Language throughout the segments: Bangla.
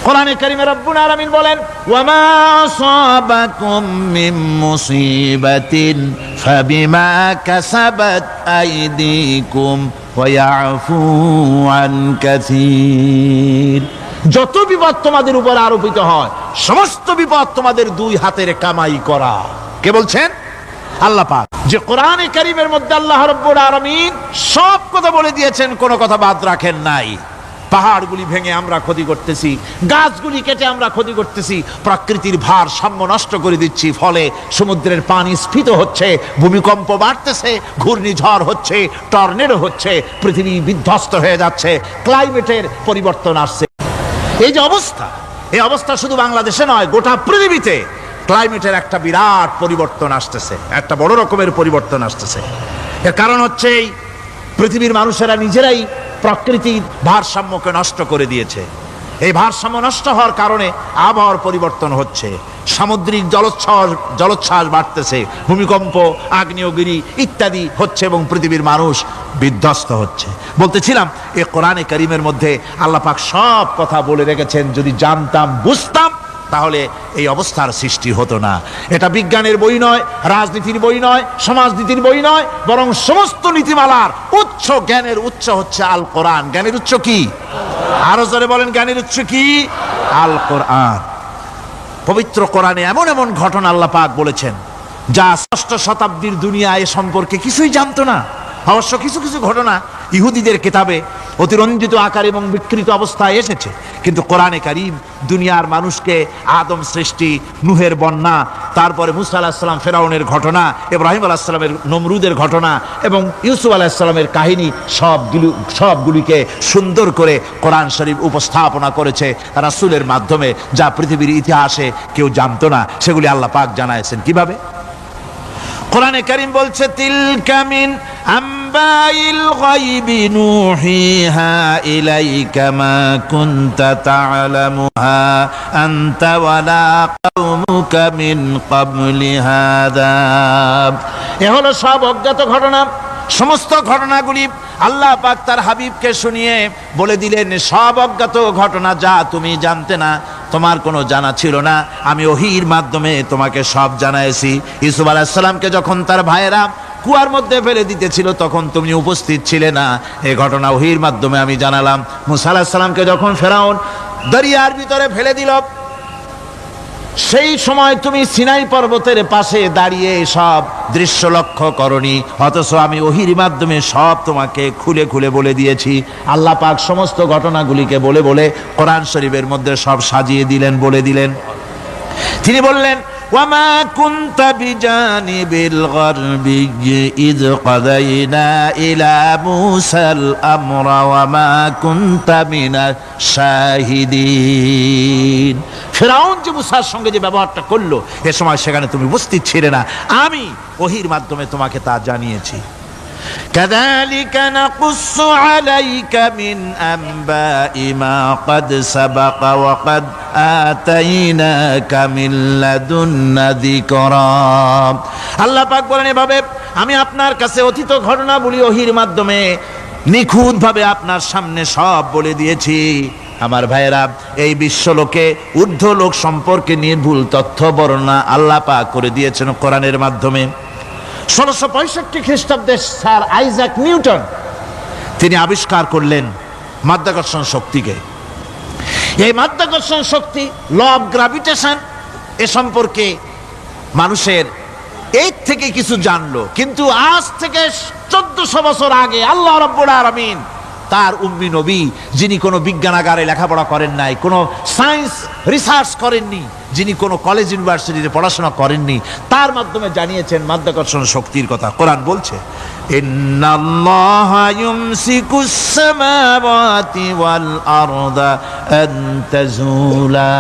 কোরআনে কারীমে রব্বুল আলামিন বলেন, ওয়ামা আসাবাকুম মিন মুসিবাতিন ফাবিমা কাসাবাত আইদিকুম ওয়া ইয়াফু আন কাসীর। যত বিপদ তোমাদের উপর আরোপিত হয়, সমস্ত বিপদ তোমাদের দুই হাতের কামাই করা। কে বলছেন? আল্লাহ পাক। যে কোরআনে কারীমের মধ্যে আল্লাহ রাব্বুল আলামিন সব কথা বলে দিয়েছেন, কোনো কথা বাদ রাখেন নাই। পাহাড়গুলি ভেঙে আমরা ক্ষতি করতেছি, গাছগুলি কেটে আমরা ক্ষতি করতেছি, প্রকৃতির ভারসাম্য নষ্ট করে দিচ্ছি, ফলে সমুদ্রের পানি স্ফীত হচ্ছে, ভূমিকম্প বাড়তেছে, ঘূর্ণিঝড় হচ্ছে, টর্নেডো হচ্ছে, পৃথিবী বিধ্বস্ত হয়ে যাচ্ছে, ক্লাইমেটের পরিবর্তন আসছে। এই যে অবস্থা, এই অবস্থা শুধু বাংলাদেশে নয়, গোটা পৃথিবীতে ক্লাইমেটের একটা বিরাট পরিবর্তন আসতেছে, একটা বড় রকমের পরিবর্তন আসতেছে। এর কারণ হচ্ছে এই পৃথিবীর মানুষেরা নিজেরাই প্রকৃতির ভারসাম্যকে নষ্ট করে দিয়েছে। এই ভারসাম্য নষ্ট হওয়ার কারণে আবহাওয়ার পরিবর্তন হচ্ছে, সামুদ্রিক জলোচ্ছ্বাস বাড়তেছে, ভূমিকম্প, আগ্নেয়গিরি ইত্যাদি হচ্ছে এবং পৃথিবীর মানুষ বিধ্বস্ত হচ্ছে। বলতেছিলাম, এই কোরআনে কারীমের মধ্যে আল্লাহ পাক সব কথা বলে রেখেছেন। যদি জানতাম, বুঝতাম, তাহলে এই অবস্থার সৃষ্টি হতো না। এটা বিজ্ঞানের বই নয়, রাজনীতির বই নয়, সমাজনীতির বই নয়, বরং সমস্ত নীতিমালার উচ্চ, জ্ঞানের উচ্চ হচ্ছে আল কোরআন। জ্ঞানের উচ্চ কি? আরো জোরে বলেন, জ্ঞানের উচ্চ কি? আল কোরআন। পবিত্র কোরআনে এমন এমন ঘটনা আল্লাহ পাক বলেছেন যা ষষ্ঠ শতাব্দীর দুনিয়া এ সম্পর্কে কিছুই জানতো না। অবশ্য কিছু কিছু ঘটনা ইহুদিদের কিতাবে অতিরঞ্জিত আকার এবং বিকৃত অবস্থায় এসেছে, কিন্তু কোরআনে কারীম দুনিয়ার মানুষকে আদম সৃষ্টি, নূহের বন্যা, তারপরে মুসা আলাইহিস সালাম ফেরাউনের ঘটনা, ইব্রাহিম আলাইহিস সালামের নমরুদের ঘটনা এবং ইউসুফ আলাইহিস সালামের কাহিনী সবগুলিকে সুন্দর করে কোরআন শরীফ উপস্থাপনা করেছে রাসূলের মাধ্যমে, যা পৃথিবীর ইতিহাসে কেউ জানতো না। সেগুলি আল্লাহ পাক জানাইছেন কিভাবে? কোরআনে কারীম বলছে, তিলকা মিন আম্বাইল গায়বি নূহিহা ইলাইকা মা কুনতা তা'লামুহা আনতা ওয়ালা কওমুকা মিন ক্বাবলি হাযা। এ হলো সব অজ্ঞাত ঘটনা। সমস্ত ঘটনাগুলি আল্লাহ পাক তার হাবিবকে শুনিয়ে বলে দিলেন, সব অজ্ঞাত ঘটনা যা তুমি জানতে না, তোমার কোনো জানা ছিল না, আমি ওহীর মাধ্যমে তোমাকে সব জানাইছি। ইউসুফ আলাইহিস সালামকে যখন তার ভাইয়েরা কুয়ার মধ্যে ফেলে দিতেছিল, তখন তুমি উপস্থিত ছিলে না, এই ঘটনা ওহীর মাধ্যমে আমি জানালাম। মুসা আলাইহিস সালামকে যখন ফেরাউন দরিয়ার ভিতরে ফেলে দিল, সেই সময় তুমি সিনাই পর্বতের পাশে দাঁড়িয়ে সব দৃশ্য লক্ষ্য করনি, অথচ আমি ওহীর মাধ্যমে সব তোমাকে খুলে খুলে বলে দিয়েছি। আল্লাহ পাক সমস্ত ঘটনাগুলিকে বলে বলে কোরআন শরীফের মধ্যে সব সাজিয়ে দিলেন, বলে দিলেন। তিনি বললেন, ওয়ামা কুনতা বিজানিবিল গারবি ইয কাদাইনা ইলা মুসাল আমরা ওয়ামা কুনতা মিনাশ শাহিদিন। ফিরআউন যে মুসার সঙ্গে যে ব্যবহারটা করলো, এ সময় সেখানে তুমি উপস্থিত ছিলে না, আমি ওহীর মাধ্যমে তোমাকে তা জানিয়েছি। كذلك نقص عليك من أنباء ما قد سبق وقد آتيناك من لدنا ذكرا। আল্লাহ পাক বলেন, এভাবে আমি আপনার কাছে অতীত ঘটনাবলী ওহীর মাধ্যমে নিখুঁতভাবে আপনার সামনে সব বলে দিয়েছি। আমার ভাইয়েরা, এই বিশ্বলোকে ঊর্ধ্ব লোক সম্পর্কে নির্ভুল তথ্য বর্ণনা আল্লাহ পাক করে দিয়েছেন কোরআনের মাধ্যমে। 1665 খ্রিস্টাব্দে স্যার আইজাক নিউটন তিনি আবিষ্কার করলেন মাধ্যাকর্ষণ শক্তিকে। এই মাধ্যাকর্ষণ শক্তি, ল অফ গ্র্যাভিটেশন, এ সম্পর্কে মানুষের এই থেকে কিছু জানলো, কিন্তু আজ থেকে 1400 বছর আগে আল্লাহ রাব্বুল আলামিন তার উম্মি নবী, যিনি কোনো বিজ্ঞানাগারে লেখাপড়া করেন নাই, কোনো সায়েন্স রিসার্চ করেননি, যিনি কোনো কলেজ ইউনিভার্সিটিতে পড়াশোনা করেননি, তার মাধ্যমে জানিয়েছেন মাধ্যাকর্ষণ শক্তির কথা। কোরআন বলছে, ইন্নাল্লাহা ইউমসিকুস সামাওয়াতি ওয়াল আরদা আন তাজুলা।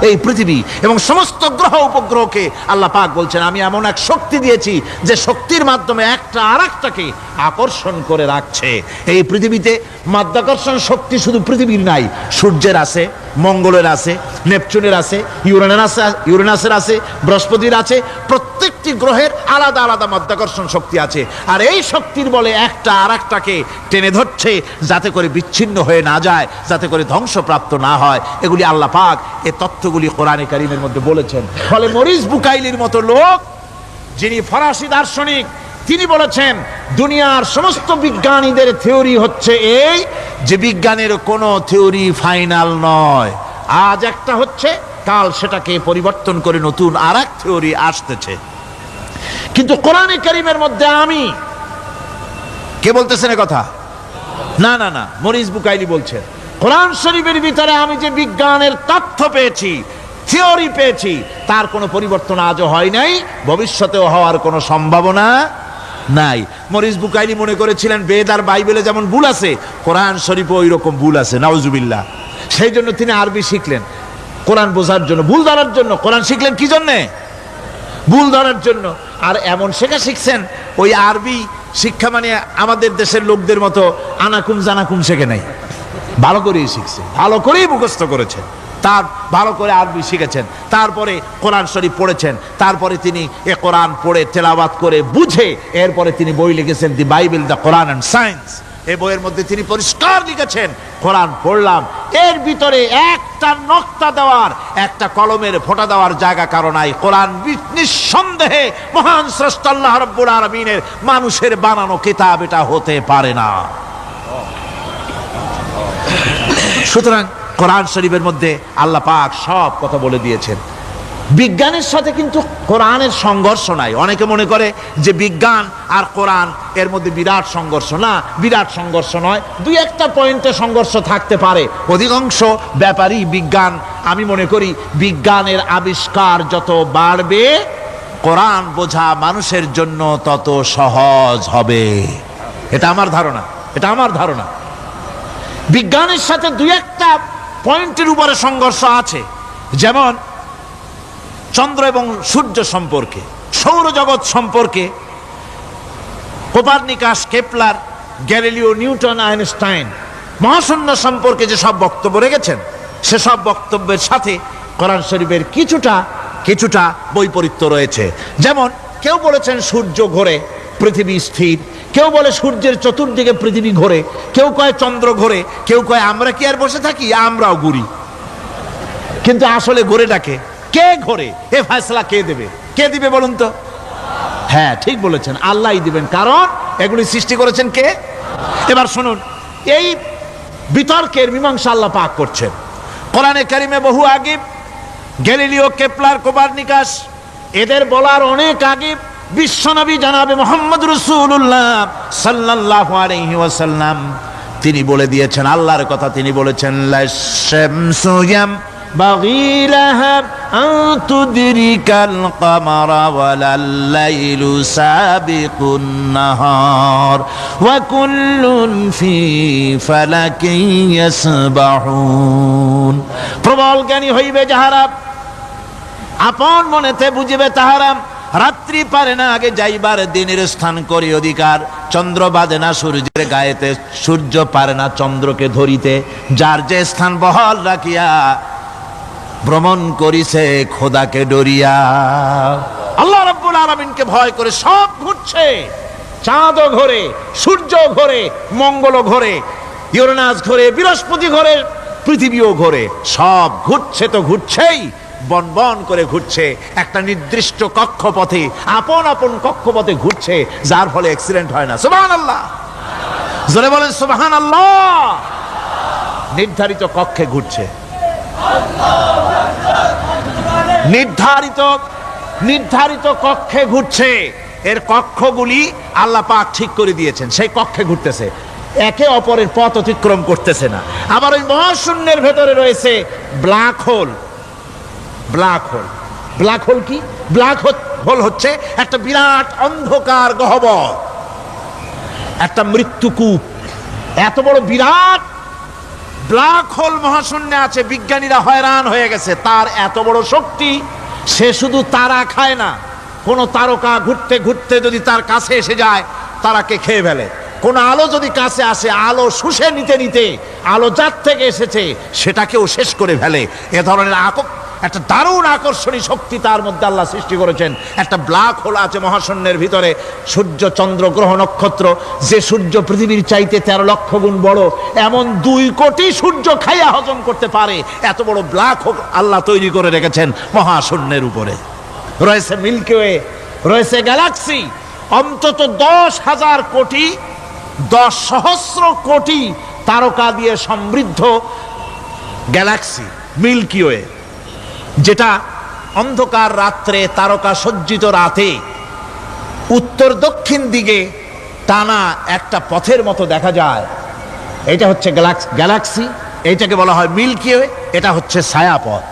এই পৃথিবী এবং সমস্ত গ্রহ উপগ্রহকে আল্লাহ পাক বলছেন, আমি এমন এক শক্তি দিয়েছি যে শক্তির মাধ্যমে একটা আরেকটাকে আকর্ষণ করে রাখছে। এই পৃথিবীতে মাধ্যাকর্ষণ শক্তি শুধু পৃথিবীর নাই, সূর্যের আছে, মঙ্গলের আছে, নেপচুনের আছে, ইউরেনাসের আছে, বৃহস্পতির আছে। প্রত্যেক প্রত্যেকটি গ্রহের আলাদা আলাদা মাধ্যাকর্ষণ শক্তি আছে, আর এই শক্তির বলে একটা আর একটাকে টেনে ধরছে যাতে করে বিচ্ছিন্ন হয়ে না যায়, যাতে করে ধ্বংসপ্রাপ্ত না হয়। এগুলি আল্লাহ পাক এই তথ্যগুলি কোরআনে কারীমের মধ্যে বলেছেন। ফলে মরিস বুকাইলির মতো লোক, যিনি ফরাসি দার্শনিক, তিনি বলেছেন দুনিয়ার সমস্ত বিজ্ঞানীদের থিওরি হচ্ছে এই যে বিজ্ঞানের কোনো থিওরি ফাইনাল নয়, আজ একটা হচ্ছে, কাল সেটাকে পরিবর্তন করে নতুন আর এক থিওরি আসতেছে। কিন্তু কোরআনে কারীমের মধ্যে আমি, কে বলতেছেন কথা? না না না, মরিস বুকাইলি বলছেন কোরআন শরীফের ভিতরে আমি যে বিজ্ঞানের তথ্য পেয়েছি, থিওরি পেয়েছি, তার কোনো পরিবর্তন আজও হয় নাই, ভবিষ্যতেও হওয়ার কোনো সম্ভাবনা নাই। মরিস বুকাইলি মনে করেছিলেন বেদ আর বাইবেলে যেমন ভুল আছে, কোরআন শরীফে ওই রকম ভুল আছে, নাউজুবিল্লাহ। সেই জন্য তিনি আরবি শিখলেন কোরআন বোঝার জন্য, ভুল ধরার জন্য। কোরআন শিখলেন কি জন্যে? ভুল ধরার জন্য। আর এমন শেখা শিখছেন, ওই আরবি শিক্ষা মানে আমাদের দেশের লোকদের মতো আনাকুম জানাকুম শেখে নাই, ভালো করেই শিখছে, ভালো করেই মুখস্থ করেছেন, তার ভালো করে আরবি শিখেছেন, তারপরে কোরআন শরীফ পড়েছেন, তারপরে তিনি এ কোরআন পড়ে তেলাওয়াত করে বুঝে এরপরে তিনি বই লিখেছেন দি Bible, the Quran and science. এই বইয়ের মধ্যে তিনি পরিষ্কার লিখেছেন কোরআন পড়লাম, এর ভিতরে একটা নকতা দেওয়ার, একটা কলমের ফোঁটা দেওয়ার জায়গা কারো নাই। কোরআন নিঃসন্দেহে মহান স্রষ্টা আল্লাহ রাব্বুল আলামিনের মানুষের বানানো কিতাব এটা হতে পারে না। সুতরাং কোরআন শরীফের মধ্যে আল্লাহ পাক সব কথা বলে দিয়েছেন। বিজ্ঞানের সাথে কিন্তু কোরআনের সংঘর্ষ নাই। অনেকে মনে করে যে বিজ্ঞান আর কোরআন এর মধ্যে বিরাট সংঘর্ষ, না, বিরাট সংঘর্ষ নয়, দুই একটা পয়েন্টে সংঘর্ষ থাকতে পারে। অধিকাংশ ব্যাপারই বিজ্ঞান, আমি মনে করি বিজ্ঞানের আবিষ্কার যত বাড়বে কোরআন বোঝা মানুষের জন্য তত সহজ হবে। এটা আমার ধারণা, এটা আমার ধারণা। বিজ্ঞানের সাথে দুই একটা পয়েন্টের উপরে সংঘর্ষ আছে, যেমন চন্দ্র এবং সূর্য সম্পর্কে, সৌরজগৎ সম্পর্কে Copernicus, Kepler, Galileo, Newton, Einstein মহাশূন্য সম্পর্কে যে সব বক্তব্য রেখেছেন, সেসব বক্তব্যের সাথে কোরআন শরীফের কিছুটা বৈপরীত্য রয়েছে। যেমন কেউ বলেছেন সূর্য ঘোরে, পৃথিবী স্থির, কেউ বলে সূর্যের চতুর্দিকে পৃথিবী ঘোরে, কেউ কয় চন্দ্র ঘোরে, কেউ কয় আমরা কি আর বসে থাকি, আমরাও ঘুরি। কিন্তু আসলে ঘোরেটাকে কে ঘোরে, এ ফয়সালা কে দেবে? কে দিবে বলুন তো? হ্যাঁ, ঠিক বলেছেন, আল্লাহই দিবেন, কারণ এগুলি সৃষ্টি করেছেন কে? এবার শুনুন, এই বিতর্কের মীমাংসা আল্লাহ পাক করছেন কোরআনে কারিমে বহু আগে। গ্যালিলিও, কেপলার, কোপারনিকাস এদের বলার অনেক আগে বিশ্বনবী জানাবে মুহাম্মদ রাসূলুল্লাহ সাল্লাল্লাহু আলাইহি ওয়াসাল্লাম তিনি বলে দিয়েছেন, আল্লাহর কথা তিনি বলেছেন, লাশ-শামসু ইয়ামবাগি লাহা আন তুদরিকাল কামারা ওয়ালাল লাইলু সাবিকুন নাহার ওয়া কুল্লুন ফি ফালাকিন ইয়াসবাহুন। প্রবল জ্ঞানী হইবে যাহারা, আপন মনেতে বুঝিবে তাহারা, রাত্রি পারে না আগে যাইবার দিনের স্থান করি অধিকার, চন্দ্র বাঁধে না সূর্যের গায়েতে, সূর্য পারে না চন্দ্রকে ধরিতে, যার যে স্থান বহাল রাখিয়া ভ্রমণ করিছে খোদাকে ডরিয়া। আল্লাহ রাব্বুল আলামিনকে ভয় করে সব ঘুরছে, চাঁদও ঘোরে, সূর্য ঘোরে, মঙ্গল ঘোরে, ইউরেনাস ঘোরে, বৃহস্পতি ঘোরে, পৃথিবীও ঘোরে, সব ঘুরছে তো ঘুরছেই, বন বন করে ঘুরছে একটা নির্দিষ্ট কক্ষপথে, আপন আপন কক্ষপথে ঘুরছে, যার ফলে অ্যাক্সিডেন্ট হয় না। সুবহানাল্লাহ, জোরে বলেন সুবহানাল্লাহ। নির্ধারিত কক্ষে ঘুরছে, নির্ধারিত কক্ষে ঘুরছে। এর কক্ষগুলি আল্লাহ পাক ঠিক করে দিয়েছেন, সেই কক্ষে ঘুরতেছে, একে অপরের পথ অতিক্রম করতেছে না। আবার ওই মহাশূন্যের ভেতরে রয়েছে black hole. Black hole, black hole কি? ব্ল্যাক হোল হচ্ছে একটা বিরাট অন্ধকার গহ্বর, একটা মৃত্যুকূপ। এত বড় বিরাট ব্ল্যাক হোল মহাশূন্যে আছে, বিজ্ঞানীরা হয়রান হয়ে গেছে, তার এত বড় শক্তি। সে শুধু তারা খায় না, কোন তারকা ঘুরতে ঘুরতে যদি তার কাছে এসে যায় তারাকে খেয়ে ফেলে। কোন আলো যদি কাছে আসে, আলো শুষে নিতে নিতে আলো যার থেকে এসেছে সেটাকেও শেষ করে ফেলে। এ ধরনের একটা দারুণ আকর্ষণী শক্তি তার মধ্যে আল্লাহ সৃষ্টি করেছেন। একটা ব্ল্যাক হোল আছে মহাশূন্যের ভিতরে, সূর্য চন্দ্র গ্রহ নক্ষত্র, যে সূর্য পৃথিবীর চাইতে 13 লক্ষ গুণ বড়, এমন 2 কোটি সূর্য খাইয়া হজম করতে পারে এত বড় ব্ল্যাক হোল আল্লাহ তৈরি করে রেখেছেন মহাশূন্যের উপরে। রয়েছে মিল্কি ওয়ে, রয়েছে গ্যালাক্সি, অন্তত 10,000 কোটি 10 সহস্র কোটি তারকা দিয়ে সমৃদ্ধ গ্যালাক্সি মিল্কি ওয়ে, যেটা অন্ধকার রাত্রে তারকা সজ্জিত রাতে উত্তর দক্ষিণ দিকে টানা একটা পথের মতো দেখা যায়। এটা হচ্ছে গ্যালাক্সি, এইটাকে বলা হয় মিল্কি ওয়ে। এটা হচ্ছে ছায়াপথ।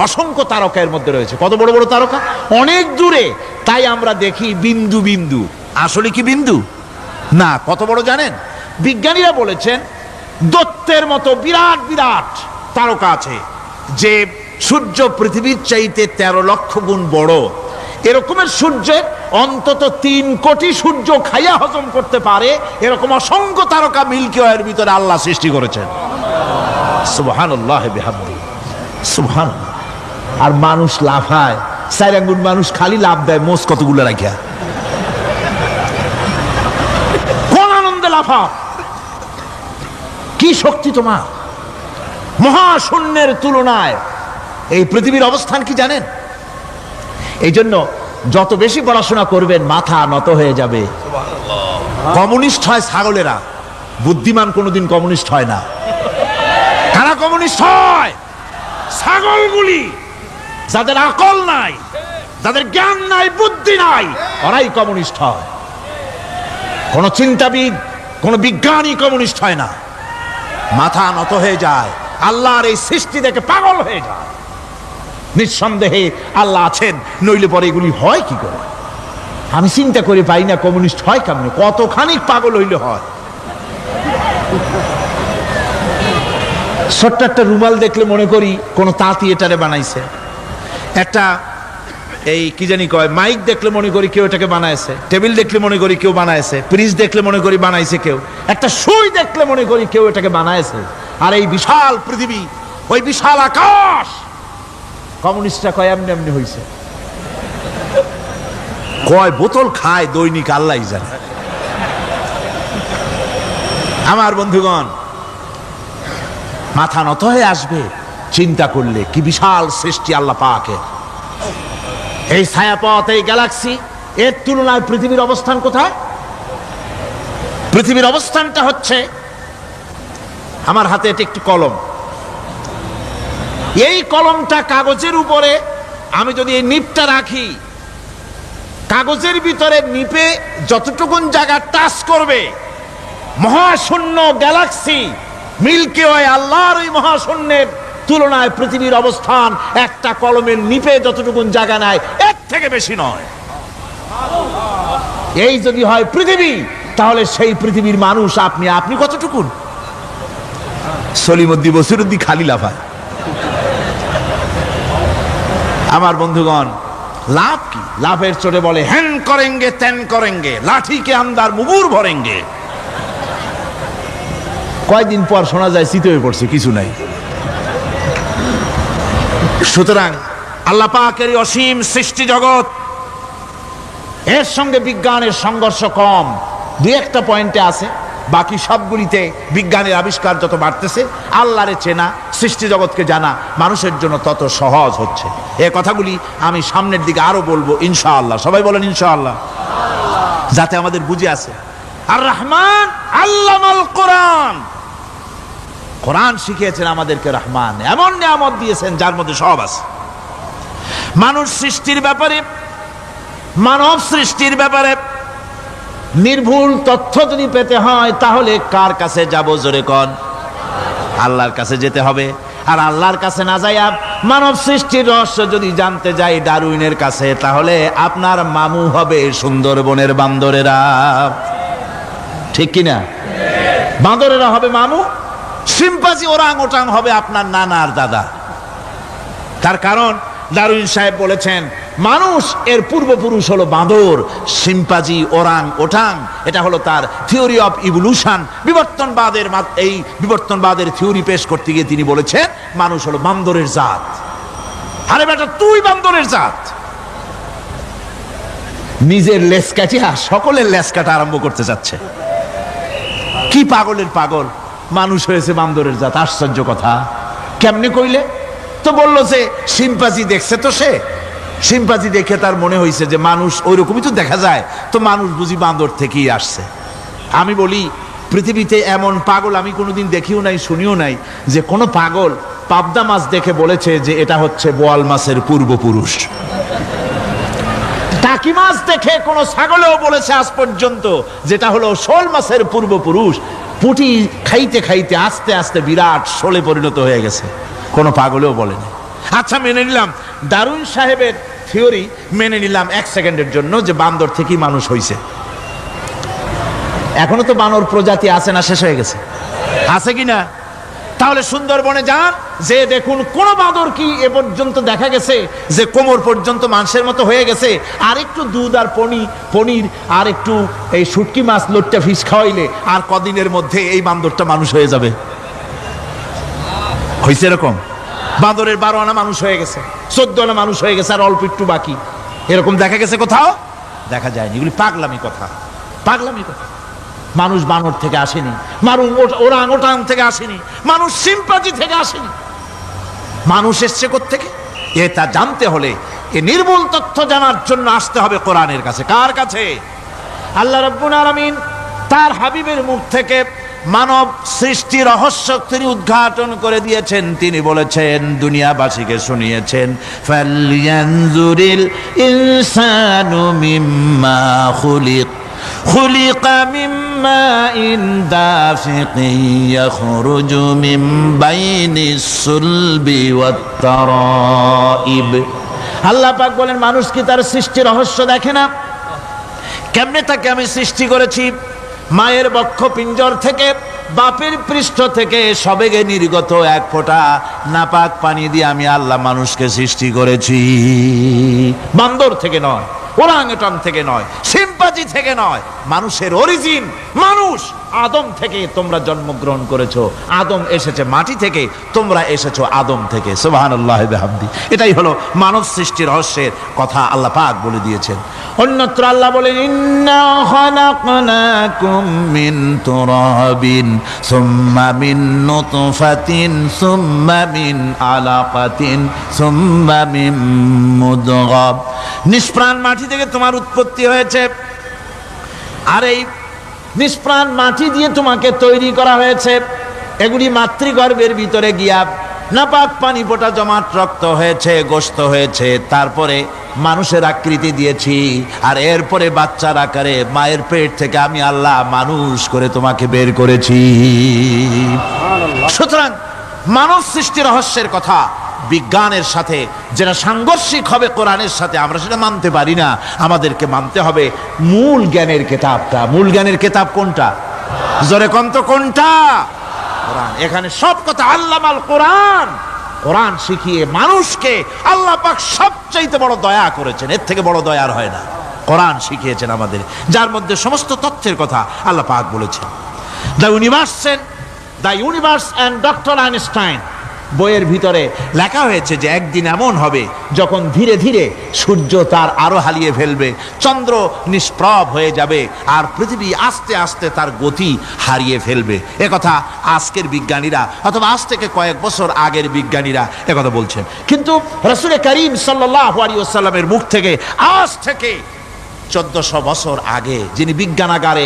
অসংখ্য তারকা এর মধ্যে রয়েছে। কত বড় বড় তারকা, অনেক দূরে। তাই আমরা দেখি বিন্দু বিন্দু, আসলে কি বিন্দু না। কত বড় জানেন? বিজ্ঞানীরা বলেছেন দৈত্যের মতো বিরাট বিরাট তারকা আছে, যে সূর্য পৃথিবীর চাইতে 13 লক্ষ গুণ বড়। এরকমের সূর্যের অন্তত 3 কোটি সূর্য খাইয়া হজম করতে পারে এরকম অসংখ্য তারকা মিল্কি ওয়ের ভিতরে আল্লাহ সৃষ্টি করেছেন। সুবহানাল্লাহ বিহামদি, সুবহানাল্লাহ। আর মানুষ লাফায়, 4 আঙ্গুল মানুষ খালি লাভ দেয় মোষ কতগুলো রাখিয়া। কোন আনন্দে লাফা, কি শক্তি তোমার! মহাশূন্যের তুলনায় এই পৃথিবীর অবস্থান কি জানেন? এই জন্য যত বেশি পড়াশোনা করবেন মাথা নত হয়ে যাবে। কমিউনিস্ট হয় ছাগলেরা, বুদ্ধিমান কোনোদিন কমিউনিস্ট হয় না। কারা কমিউনিস্ট হয়? ছাগলগুলি, যাদের আকল নাই, যাদের জ্ঞান নাই, বুদ্ধি নাই, ওরাই কমিউনিস্ট হয়। কোন চিন্তাবিদ, কোন বিজ্ঞানী কমিউনিস্ট হয় না। মাথা নত হয়ে যায়, আল্লাহর এই সৃষ্টি দেখে পাগল হয়ে যায়। নিঃসন্দেহে আল্লাহ আছেন, নইলে পরে এগুলি হয় কি করে? আমি চিন্তা করে পাই না কমিউনিস্ট হয় কেমন, কতখানি পাগল হইলে হয়। ছোট্ট একটা রুমাল দেখলে মনে করি কোন তাঁতি এটারে বানাইছে। একটা এই কি জানি কয় মাইক দেখলে মনে করি কেউ এটাকে বানাইছে। টেবিল দেখলে মনে করি কেউ বানাইছে। ফ্রিজ দেখলে মনে করি বানাইছে কেউ। একটা সুই দেখলে মনে করি কেউ এটাকে বানাইছে। আর এই বিশাল পৃথিবী, ওই বিশাল আকাশ, কমিউনিস্টরা কয় এমনি এমনি হয়েছে। কয় বোতল খায় দৈনিক আল্লাহই জানে। আমার বন্ধুগণ, মাথা নত হয়ে আসবে চিন্তা করলে কি বিশাল সৃষ্টি আল্লাহ পাকের। এই ছায়াপথ, এই গ্যালাক্সি, এর তুলনায় পৃথিবীর অবস্থান কোথায়? পৃথিবীর অবস্থানটা হচ্ছে, আমার হাতে এটা একটি কলম। এই কলমটা কাগজের উপরে আমি যদি এই নিপটা রাখি, কাগজের ভিতরে নিপে যতটুকুন জায়গা টাচ করবে, মহাশূন্য গ্যালাক্সি মিল্কি ওয়ে, আল্লাহর ওই মহাশূন্যের তুলনায় পৃথিবীর অবস্থান একটা কলমের নিপে যতটুকুন জায়গা নেয় এর থেকে বেশি নয়। এই যদি হয় পৃথিবী, তাহলে সেই পৃথিবীর মানুষ আপনি, আপনি কতটুকুন? সলিমুদ্দি বসিরুদ্দি খালি লাফায়। আমার বন্ধুগণ, লাভ কি? লাভের চোটে বলে হ্যান করেঙ্গে ত্যান করেঙ্গে, লাঠিকে আন্দার মুগুর ভরেঙ্গে। কয়দিন পর শোনা যায় শীত হয়ে পড়ছে, কিছু নাই। সুতরাং আল্লাহ পাকের অসীম সৃষ্টি জগৎ, এর সঙ্গে বিজ্ঞানের সংঘর্ষ কম। 2-1টা পয়েন্টে আছে, বাকি সবগুলিতে বিজ্ঞানের আবিষ্কার যত বাড়তেছে, আল্লাহরে চেনা, সৃষ্টি জগৎকে জানা মানুষের জন্য তত সহজ হচ্ছে। এই কথাগুলি আমি সামনের দিকে আরো বলবো ইনশাআল্লাহ। সবাই বলেন ইনশাআল্লাহ, যাতে আমাদের বুঝে আসে। আর রহমান আল্লামাল কোরআন, কোরআন শিখিয়েছেন আমাদেরকে। রহমান এমন নিয়ামত দিয়েছেন যার মধ্যে সব আছে। মানুষ সৃষ্টির ব্যাপারে, মানব সৃষ্টির ব্যাপারে নির্ভুল তথ্য যদি পেতে হয়, তাহলে কার কাছে যাব? জোরে কন। আল্লাহর কাছে যেতে হবে। আর আল্লাহর কাছে না যাইয়া মানব সৃষ্টির রহস্য যদি জানতে যাই ডারউইনের কাছে, তাহলে আপনার মামু হবে সুন্দরবনের বান্দরেরা। ঠিক কিনা? বান্দরেরা হবে মামু, শিম্পাজি ওরাং ওটাং হবে আপনার নানার দাদা। তার কারণ ডারউইন সাহেব বলেছেন মানুষ এর পূর্বপুরুষ হলো বাঁদর, শিম্পাজি, ওরাং ওটাং। এটা হলো তার থিওরি অফ ইভলিউশন। বিবর্তনবাদের এই বিবর্তনবাদের থিওরি পেশ করতে গিয়ে তিনি বলেছেন মানুষ হলো বান্দরের জাত। আরে বেটা তুই বান্দরের জাত। নিজের লেজ কাটিয়া সকলের লেজ কাটা আরম্ভ করতে যাচ্ছে। কি পাগলের পাগল, মানুষ হয়েছে বান্দরের জাত, আশ্চর্য কথা। কেমনে কইলে? তো বললো যে শিম্পাজি দেখছে, তো সে শিম্পাজি দেখে তার মনে হয়েছে যে মানুষ ওইরকমই তো দেখা যায়, তো মানুষ বুঝি বান্দর থেকেই আসছে। আমি বলি পৃথিবীতে এমন পাগল আমি কোনোদিন দেখিও নাই, শুনিও নাই যে কোনো পাগল পাবদা মাছ দেখে বলেছে যে এটা হচ্ছে বোয়াল মাছের পূর্বপুরুষ। টাকি মাছ দেখে কোন ছাগলেও বলেছে আজ পর্যন্ত যেটা হলো শোল মাছের পূর্বপুরুষ। পুঁটি খাইতে খাইতে আস্তে আস্তে বিরাট শোলে পরিণত হয়ে গেছে, কোনো পাগলেও বলেনি। আচ্ছা মেনে নিলাম দারুইন সাহেবের থিওরি, মেনে নিলাম এক সেকেন্ডের জন্য যে বান্দর থেকেই মানুষ হয়েছে। এখনো তো বানর প্রজাতি আছে না শেষ হয়ে গেছে? আছে কিনা? তাহলে সুন্দরবনে যান, যে দেখুন কোন বাঁদর কি এ পর্যন্ত দেখা গেছে যে কোমর পর্যন্ত মানুষের মতো হয়ে গেছে? আর একটু দুধ আর পনির আর একটু এই শুটকি মাছ লট্টা ফিশ খাওয়াইলে আর কদিনের মধ্যে এই বান্দরটা মানুষ হয়ে যাবে। হয়েছে এরকম? বাঁদরের 12 আনা মানুষ হয়ে গেছে, 14 আনা মানুষ হয়ে গেছে, আর অল্প একটু বাকি। এরকম দেখা গেছে কোথাও? দেখা যায়নি। এগুলি পাগলামি কথা, পাগলামি কথা। মানুষ বানর থেকে আসেনি, মানুষ ওরাং ওটাং থেকে আসেনি, মানুষ সিম্পাজি থেকে আসেনি। মানুষ এসছে কোত্থেকে? এটা জানতে হলে এ নির্মূল তথ্য জানার জন্য আসতে হবে কোরআনের কাছে। কার কাছে? আল্লাহ রাব্বুল আলামিন তার হাবিবের মুখ থেকে মানব সৃষ্টি রহস্য তিনি উদ্ঘাটন করে দিয়েছেন। তিনি বলেছেন, দুনিয়াবাসীকে শুনিয়েছেন, ফালয়ানজুরিল ইনসানু মিম্মা খুলিক خلق من ماء دافق يخرج من بين الصلب والترائب। আল্লাহ পাক বলেন, মানুষ কি তার সৃষ্টি রহস্য দেখে না? কেমনে তাকে আমি সৃষ্টি করেছি? মায়ের বক্ষ পিঞ্জর থেকে, বাপের পৃষ্ঠ থেকে সবেগে নির্গত এক ফোঁটা নাপাক পানি দিয়ে আমি আল্লাহ মানুষকে সৃষ্টি করেছি। বান্দর থেকে নয়, ওরাংওটাং থেকে নয়, সিম্পাজি থেকে নয়, মানুষের অরিজিন মানুষ। আদম থেকে তোমরা জন্মগ্রহণ করেছো, আদম এসেছে মাটি থেকে, তোমরা এসেছো আদম থেকে। সুবহানাল্লাহ বিহামদি। এটাই হলো মানব সৃষ্টির রহস্যের কথা আল্লাহ পাক বলে দিয়েছেন। অন্যত্র আল্লাহ বলেন, ইন্না খালাকনাকুম মিন তুরাবিন সুম্মা মিন নুতফাতিন সুম্মা মিন আলাকাতিন সুম্মা মিন মুদগাব। নিষ্প্রাণ মাটি থেকে তোমার উৎপত্তি হয়েছে, আর এই নিষ্প্রাণ মাটি দিয়ে তোমাকে তৈরি করা হয়েছে। এগুলি মাতৃগর্ভের ভিতরে গিয়া নাপাক পানি ফোঁটা জমাট রক্ত হয়েছে, গোশত হয়েছে, তারপরে মানুষের আকৃতি দিয়েছি, আর এরপরে বাচ্চার আকারে মায়ের পেট থেকে আমি আল্লাহ মানুষ করে তোমাকে বের করেছি। সুতরাং মানব সৃষ্টি রহস্যের কথা বিজ্ঞানের সাথে যেটা সাংঘর্ষিক হবে কোরআনের সাথে, আমরা সেটা মানতে পারি না। আমাদেরকে মানতে হবে মূল জ্ঞানের কেতাবটা। মূল জ্ঞানের কেতাব কোনটা? জোরে কন্ত কোনটা? কোরআন। এখানে সব কথা আল্লামাল কোরআন। কোরআন শিখিয়ে মানুষকে আল্লাহ পাক সবচাইতে বড় দয়া করেছেন, এর থেকে বড় দয়া আর হয় না। কোরআন শিখিয়েছেন আমাদের, যার মধ্যে সমস্ত তথ্যের কথা আল্লাহ পাক বলেছেন। The universe and doctor Einstein বইয়ের ভিতরে লেখা হয়েছে যে একদিন এমন হবে যখন ধীরে ধীরে সূর্য তার আরো হারিয়ে ফেলবে, চন্দ্র নিষ্প্রভ হয়ে যাবে, আর পৃথিবী আস্তে আস্তে তার গতি হারিয়ে ফেলবে। একথা আজকের বিজ্ঞানীরা অথবা আজ থেকে কয়েক বছর আগের বিজ্ঞানীরা একথা বলছেন। কিন্তু রাসূল করিম সাল্লাল্লাহু আলাইহি ওয়াসাল্লামের মুখ থেকে আজ থেকে 1400 বছর আগে, যিনি বিজ্ঞানাগারে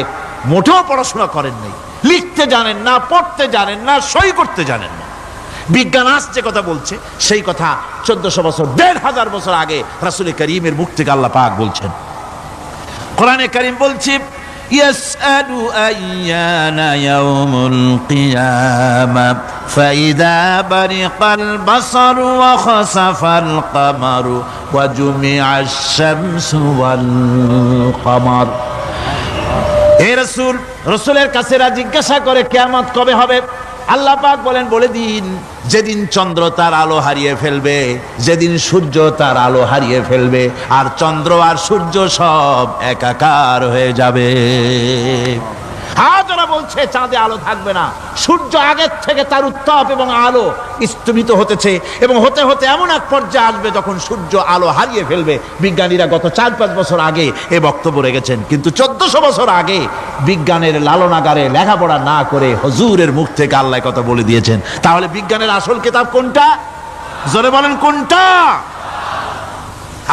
মোটেও পড়াশোনা করেন নাই, লিখতে জানেন না, পড়তে জানেন না, সই করতে জানেন না, বিজ্ঞান আজ যে কথা বলছে সেই কথা 1400 বছর, 1500 বছর আগে রাসূল করিমের মুখ থেকে আল্লাহ পাক বলছেন। কোরআনে কারীম বলছে, ইয়াসআলু আইয়ানা ইয়াউমুল কিয়ামা ফাইদা বারিকাল বাসারু ওয়া খাসাফাল কামারু ওয়া জুমিআশ শামসু ওয়াল কামার। হে রাসূল, রাসূলের কাছেরা জিজ্ঞাসা করে কিয়ামত কবে হবে? আল্লাহ পাক বলেন, বলে দিন যেদিন চন্দ্র তার আলো হারিয়ে ফেলবে, যেদিন সূর্য তার আলো হারিয়ে ফেলবে, আর চন্দ্র আর সূর্য সব একাকার হয়ে যাবে। আজ ওরা বলছে চাঁদে আলো থাকবে না। সূর্য আগের থেকে তার উত্তাপ এবং আলো স্তমিত হতেছে এবং হতে হতে এমন এক পর্যায়ে আসবে যখন সূর্য আলো হারিয়ে ফেলবে। বিজ্ঞানীরা গত 4-5 বছর আগে এ বক্তব্য রেখেছেন, কিন্তু 1400 বছর আগে বিজ্ঞানের লালনাগারে লেখাপড়া না করে হুজুরের মুখ থেকে আল্লাহ কথা বলে দিয়েছেন। তাহলে বিজ্ঞানের আসল কিতাব কোনটা? জোরে বলেন কোনটা?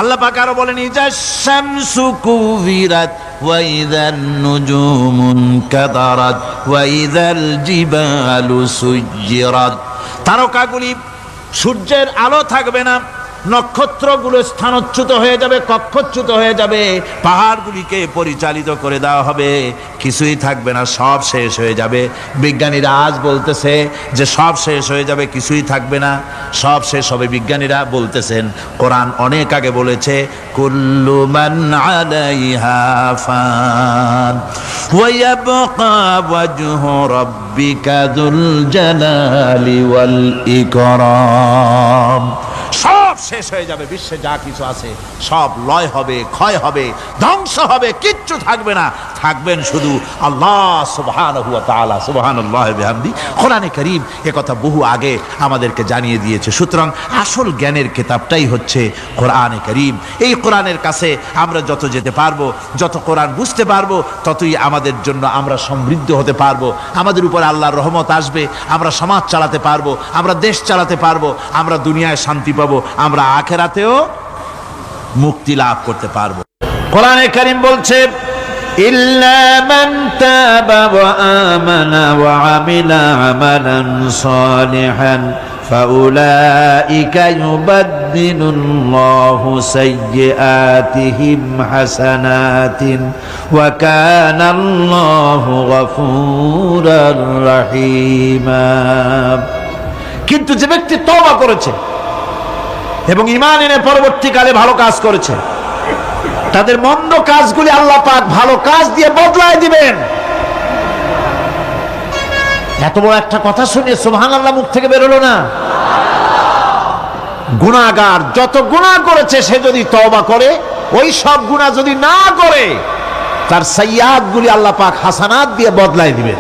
আল্লাহ পাক আরো বলেন, ইজা শামসু কুবিরাত ওয়া ইযান নুজুমুন কাদারাত ওয়া ইযাল জিবালু সুজ্জিরাত। তারকাগুলি, সূর্যের আলো থাকবে না, নক্ষত্রগুলো স্থানচ্যুত হয়ে যাবে, কক্ষচ্যুত হয়ে যাবে, পাহাড়গুলিকে পরিচালিত করে দেওয়া হবে, কিছুই থাকবে না, সব শেষ হয়ে যাবে। বিজ্ঞানীরা আজ বলতেছে যে সব শেষ হয়ে যাবে, কিছুই থাকবে না, সব শেষ হবে। বিজ্ঞানীরা বলতেছেন, কোরআন অনেক আগে বলেছে, কুল্লু মান আলাইহা ফান ওয়া ইয়াবকা ওয়াজহু রাব্বিকা যুল জালালি ওয়াল ইকরাম। সব শেষ হয়ে যাবে, বিশ্বে যা কিছু আছে সব লয় হবে, ক্ষয় হবে, ধ্বংস হবে, কিচ্ছু থাকবে না, থাকবেন শুধু আল্লাহ সুবহানাহু ওয়া তাআলা। সুবহানাল্লাহি ওয়া বিহামদি। কোরআনে কারীম একথা বহু আগে আমাদেরকে জানিয়ে দিয়েছে। সুতরাং আসল জ্ঞানের কিতাবটাই হচ্ছে কোরআনে কারীম। এই কোরআনের কাছে আমরা যত যেতে পারবো, যত কোরআন বুঝতে পারবো, ততই আমাদের জন্য আমরা সমৃদ্ধ হতে পারবো, আমাদের উপর আল্লাহর রহমত আসবে, আমরা সমাজ চালাতে পারবো, আমরা দেশ চালাতে পারবো, আমরা দুনিয়ায় শান্তি পাবো, আমরা আখিরাতেও মুক্তি লাভ করতে পারবো। কোরআনে কারীম বলছে, ইল্লা মান তাবা ওয়া আমানা ওয়া আমিলা আমালান সালিহান ফাউলাইকা ইউবাদদিলুল্লাহু সাইয়্যাতিহিম হাসানাতিন ওয়া কানাল্লাহু গফুরার রহিমা। কিন্তু যে ব্যক্তি তওবা করেছে এবং ঈমান এনে পরবর্তীকালে ভালো কাজ করেছে, তাদের মন্দ কাজগুলি আল্লাহ পাক ভালো কাজ দিয়ে বদলায় দিবেন। এত বড় একটা কথা শুনে সুবহানাল্লাহ মুখ থেকে বের হলো না? গুনাহগার যত গুনাহ করেছে সে যদি তওবা করে, ওই সব গুনাহ যদি না করে, তার সাইয়্যাতগুলি আল্লাহ পাক হাসানাত দিয়ে বদলায় দিবেন।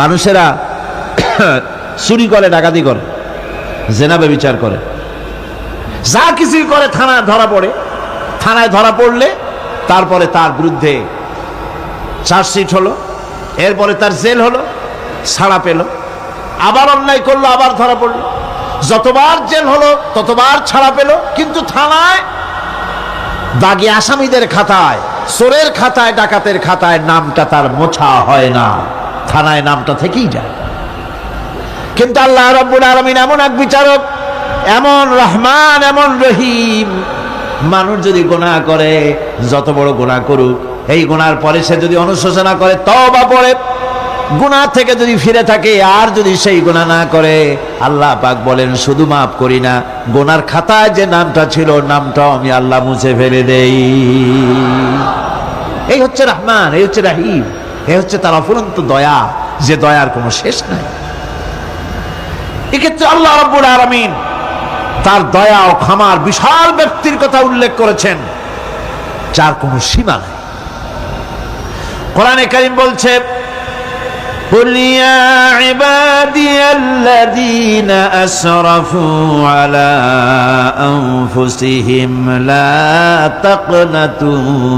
মানুষেরা চুরি করে, ডাকাতি করে, জেনা ব্যভিচার করে, যা কিছুই করে থানায় ধরা পড়ে। থানায় ধরা পড়লে তারপরে তার বিরুদ্ধে চার্জশিট হলো, এরপরে তার জেল হলো, ছাড়া পেল, আবার অন্যায় করলো, আবার ধরা পড়লো, যতবার জেল হলো ততবার ছাড়া পেল, কিন্তু থানায় দাগী আসামিদের খাতায়, চোরের খাতায়, ডাকাতের খাতায় নামটা তার মোছা হয় না, থানায় নামটা থেকেই যায়। কিন্তু আল্লাহ রাব্বুল আলামিন এমন এক বিচারক, এমন রহমান, এমন রহিম। মানুষ যদি গুনাহ করে, যত বড় গুনাহ করুক, এই গুনার পরে সে যদি অনুশোচনা করে, তওবা পড়ে, গুনাহ থেকে যদি ফিরে থাকে, আর যদি সেই গুনাহ না করে, আল্লাহ পাক বলেন শুধু মাফ করি না, গুনার খাতায় যে নামটা ছিল, নামটাও আমি আল্লাহ মুছে ফেলে দেই। এই হচ্ছে রহমান, এই হচ্ছে রহিম, এই হচ্ছে তার অফুরন্ত দয়া, যে দয়ার কোনো শেষ নাই। এক্ষেত্রে আল্লাহ রাব্বুল আলামিন তার দয়া ও ক্ষমার বিশাল ব্যক্তির কথা উল্লেখ করেছেন, যার কোনো সীমা নাই। কোরআনে কারীম বলছে, কুল ইয়া ইবাদিয়াল্লাযীনা আসরাফু আলা আনফুসিহিম লা তাকনাতু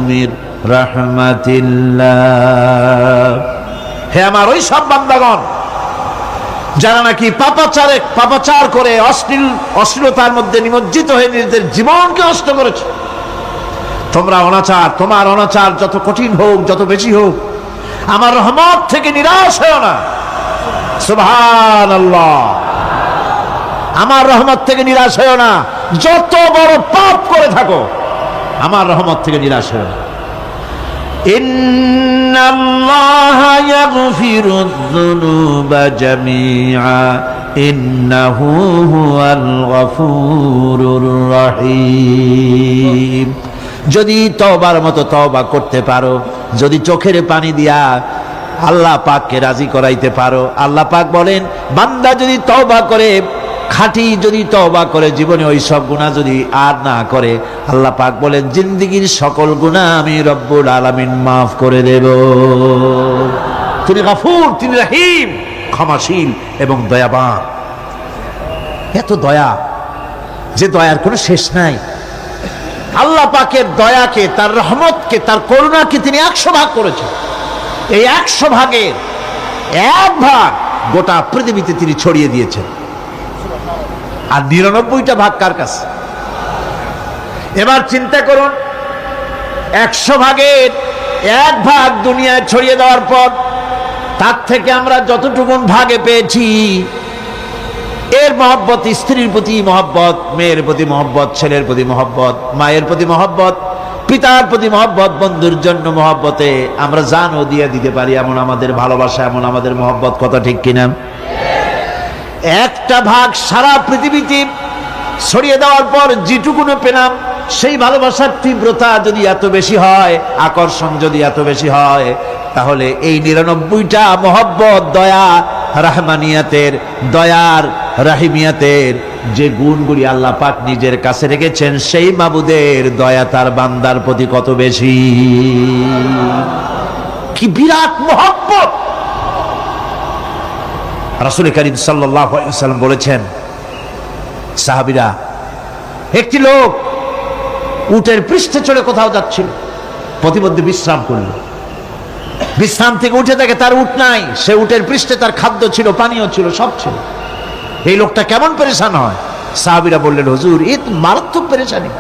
মির রাহমাতিল্লাহ। হে আমার ওই সব বান্দাগণ যারা নাকি পাপাচার করে, অশ্লীলতার মধ্যে নিমজ্জিত হয়ে নিজেদের জীবনকে নষ্ট করেছে, তোমার অনাচার যত কঠিন হোক, যত বেশি হোক, আমার রহমত থেকে নিরাশ হও না। সুবহানাল্লাহ। আমার রহমত থেকে নিরাশ হও না, যত বড় পাপ করে থাকো, আমার রহমত থেকে নিরাশ হও না। ইন্নাল্লাহা ইয়াগফিরুয যুনুবা জামিআ ইন্নাহু হুয়াল গফুরুর রহিম। যদি তওবার মতো তওবা করতে পারো, যদি চোখের পানি দিয়া আল্লাহ পাককে রাজি করাইতে পারো, আল্লাহ পাক বলেন বান্দা যদি তওবা করে, খাঁটি যদি তওবা করে জীবনে ওই সব গুনাহ যদি আর না করে, আল্লাহ পাক বলেন জিন্দেগীর সকল গুনাহ আমি রব্বুল আলামিন মাফ করে দেব। তিনি গফুর, তিনি রহিম, ক্ষমাশীল এবং দয়াবান। এত দয়া যে দয়ার কোনো শেষ নাই। আল্লাহ পাকের দয়াকে, তার রহমতকে, তার করুণাকে তিনি 100 ভাগ করেছেন। এই 100 ভাগের 1 ভাগ গোটা পৃথিবীতে তিনি ছড়িয়ে দিয়েছেন, আর 99টা ভাগ কার কাছে? এবার চিন্তা করুন, 100 ভাগের 1 ভাগ দুনিয়ায় ছড়িয়ে দেওয়ার পর তার থেকে আমরা যতটুকুন ভাগে পেয়েছি, এর মহব্বত, স্ত্রীর প্রতি মহব্বত, মেয়ের প্রতি মহব্বত, ছেলের প্রতি মহব্বত, মায়ের প্রতি মহব্বত, পিতার প্রতি মহব্বত, বন্ধুর জন্য মহব্বতে আমরা জানও দিয়ে দিতে পারি, এমন আমাদের ভালোবাসা, এমন আমাদের মহব্বত। কথা ঠিক কিনা? 1টা ভাগ সারা পৃথিবীতে ছড়িয়ে দেওয়ার পর যেটুকুনো পেলাম, সেই ভালোবাসার তীব্রতা যদি এত বেশি হয়, আকর্ষণ যদি এত বেশি হয়, তাহলে এই 99টা মহব্বত, দয়া, রাহমানিয়াতের, দয়ার, রাহিমিয়াতের যে গুণগুলি আল্লাহ পাক নিজের কাছে রেখেছেন, সেই মাবুদের দয়া তার বান্দার প্রতি কত বেশি! কি বিরাট মহব্বত! রাসূল করিম সাল্লাল্লাহু আলাইহি ওয়াসাল্লাম বলেছেন, সাহাবীরা, একটি লোক উটের পৃষ্ঠে চড়ে কোথাও যাচ্ছিল, প্রতিমধ্যে বিশ্রাম করল। বিশ্রাম থেকে উঠে দেখে তার উট নাই। সে উটের পৃষ্ঠে তার খাদ্য ছিল, পানীয় ছিল, সব ছিল। এই লোকটা কেমন পেরেশান হয়? সাহাবীরা বললেন, হুজুর, এ তো মারাত্মক পেরেশানি।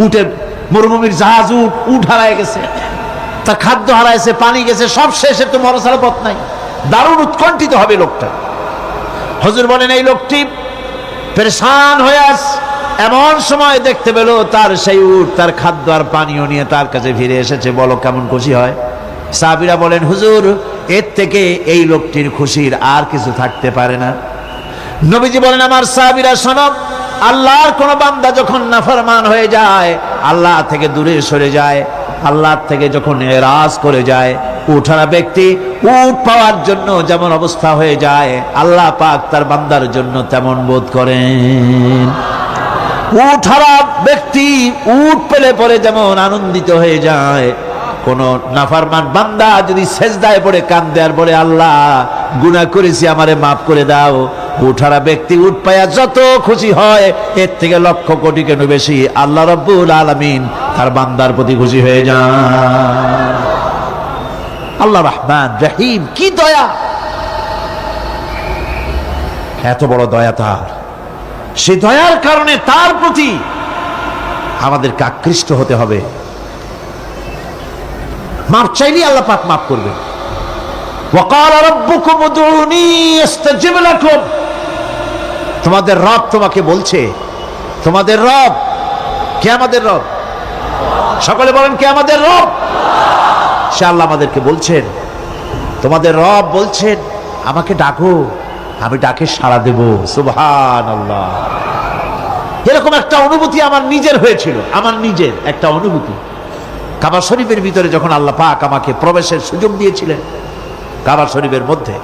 উটের মরুভূমির জাহাজ, উট হারায় গেছে, তার খাদ্য হারাইছে, পানি গেছে, সব শেষে তো মরা ছাড়া পথ নাই। দারুণ উৎকণ্ঠিত হবে লোকটা। হুজুর বলেন, এই লোকটি পেরেশান হয়ে আস, এমন সময় দেখতে পেল তার সেই উট তার খাদ্য আর পানীয় নিয়ে তার কাছে ফিরে এসেছে। বলো কেমন খুশি হয়? সাহাবীরা বলেন, হুজুর, এর থেকে এই লোকটির খুশির আর কিছু থাকতে পারে না। নবীজি বলেন, আমার সাহাবীরা শোনো, আল্লাহর কোন বান্দা যখন নাফরমান হয়ে যায়, আল্লাহ থেকে দূরে সরে যায়, আল্লাহ থেকে যখন এরাজ করে যায়, উঠারা ব্যক্তি উট পাওয়ার জন্য যেমন অবস্থা হয়ে যায়, আল্লাহ পাক তার বান্দার জন্য তেমন বোধ করেন। উঠারা ব্যক্তি উট পেলে পরে যেমন আনন্দিত হয়ে যায়, কোন নাফরমান বান্দা যদি সেজদায় পড়ে কান্দে আর বলে, আল্লাহ, গুনাহ করেছি, আমারে মাফ করে দাও, উঠারা ব্যক্তি উট পায়া যত খুশি হয়, এর থেকে লক্ষ কোটি কেন বেশি আল্লাহ রাব্বুল আলামিন তার বান্দার প্রতি খুশি হয়ে যান। আল্লাহ রহমান রহিম, কি দয়া! এত বড় দয়া তার। সেই দয়ার কারণে তার প্রতি আমাদেরকে আকৃষ্ট হতে হবে। মাপ চাইলেই আল্লাহ পাক মাফ করবে। ওয়াকালা রাব্বুকুম উদউনি আস্তাজিব লাকুম। তোমাদের রব তোমাকে বলছে, তোমাদের রব কে? আমাদের রব। সকলে বলেন, কে আমাদের রব? সে আল্লাহ আমাদেরকে বলছেন, তোমাদের রব বলছেন, আমাকে ডাকো, আমি ডাকে সাড়া দেব। সুবহানাল্লাহ। এরকম একটা অনুভূতি আমার নিজের হয়েছিল, আমার নিজের একটা অনুভূতি। কাবা শরীফের ভিতরে যখন আল্লাহ পাক আমাকে প্রবেশের সুযোগ দিয়েছিলেন, কাবা শরীফের মধ্যে,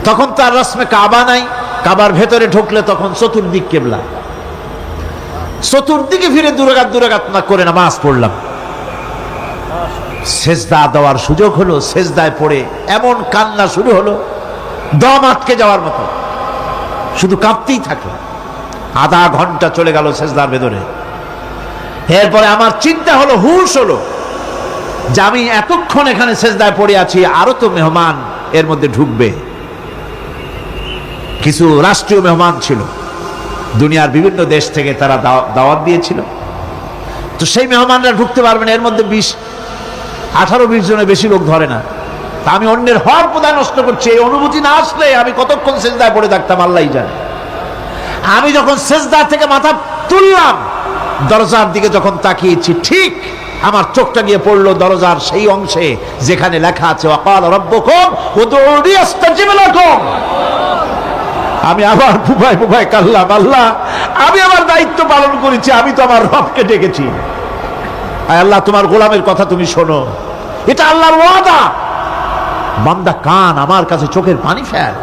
তখন তার রসমে কাবা নাই। কাবার ভেতরে ঢুকলে তখন চতুর্দিক কেবলা, চতুর্দিকে ফিরে দুরাকাত না করে নামাজ পড়লাম। সেজদা দেওয়ার সুযোগ হলো, সেজদায় পড়ে এমন কান্না শুরু হলো, দম আটকে যাওয়ার মতো, শুধু কাঁপতেই থাকলো। আধা ঘন্টা চলে গেল সেজদার ভেতরে। এরপরে আমার চিন্তা হলো, হুশ হলো যে আমি এতক্ষণ এখানে সেজদায় পড়ে আছি, আরো তো মেহমান এর মধ্যে ঢুকবে। কিছু রাষ্ট্রীয় মেহমান ছিল, দুনিয়ার বিভিন্ন দেশ থেকে তারা দাওয়াত দিয়েছিল। তো সেই মেহমানরা ঢুকতে পারবে না, এর মধ্যে 18-20 জনের বেশি লোক ধরে না। তা আমি অন্যের হক বোধহয় নষ্ট করছি, এই অনুভূতি না আসলে আমি কতক্ষণ সেজদায় পড়ে থাকতাম আল্লাহই জানে। আমি যখন সেজদা থেকে মাথা তুললাম, দরজার দিকে যখন তাকিয়েছি, ঠিক আমার চোখটা গিয়ে পড়লো দরজার সেই অংশে যেখানে লেখা আছে ওয়াকাল রাব্বুকুম উদউনি আস্তাজিব লাকুম। আমি আবার ফুফায় কাল্লাম, আল্লাহ, আমি আমার দায়িত্ব পালন করেছি, আমি তো আমার রবকে ডেকেছি। আল্লাহ, তোমার গোলামের কথা তুমি শোনো, এটা আল্লাহর ওয়াদা। বান্দা কান আমার কাছে চোখের পানি ফেল।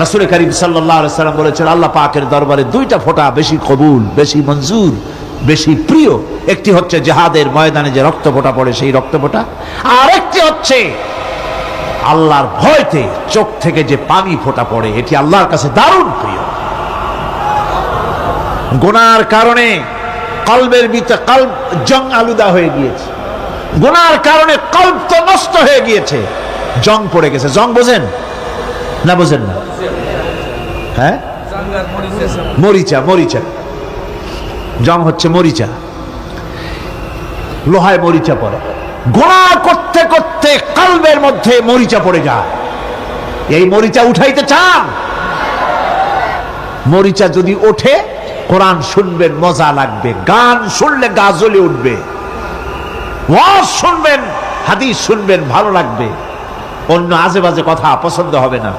রাসূল করিম সাল্লাল্লাহু আলাইহি সাল্লাম বলেছেন আল্লাহ পাকের দরবারে দুইটা ফোঁটা বেশি কবুল, বেশি মঞ্জুর, বেশি প্রিয়। একটি হচ্ছে জিহাদের ময়দানে যে রক্ত ফোঁটা পড়ে সেই রক্ত ফোঁটা, আর একটি হচ্ছে আল্লাহর ভয়তে চোখ থেকে যে পানি ফোঁটা পড়ে, এটি আল্লাহর কাছে দারুণ প্রিয়। গুনার কারণে কলবের ভিতরে কলব জং আলুদা হয়ে গিয়েছে, গুনার কারণে কলব তো নষ্ট হয়ে গিয়েছে, জং পড়ে গেছে। জং বোঝেন না? বোঝেন না? হ্যাঁ, মরিচা, মরিচা জং হচ্ছে মরিচা, লোহায় মরিচা পড়ে। গুনাহ করতে করতে কলবের মধ্যে মরিচা পড়ে যায়। এই মরিচা উঠাইতে চান? মরিচা যদি ওঠে, কোরআন শুনবেন মজা লাগবে, গান শুনলে গা জ্বলে উঠবে, ওয়াজ শুনবেন, হাদিস শুনবেন ভালো লাগবে, অন্য আজে বাজে কথা পছন্দ হবে না।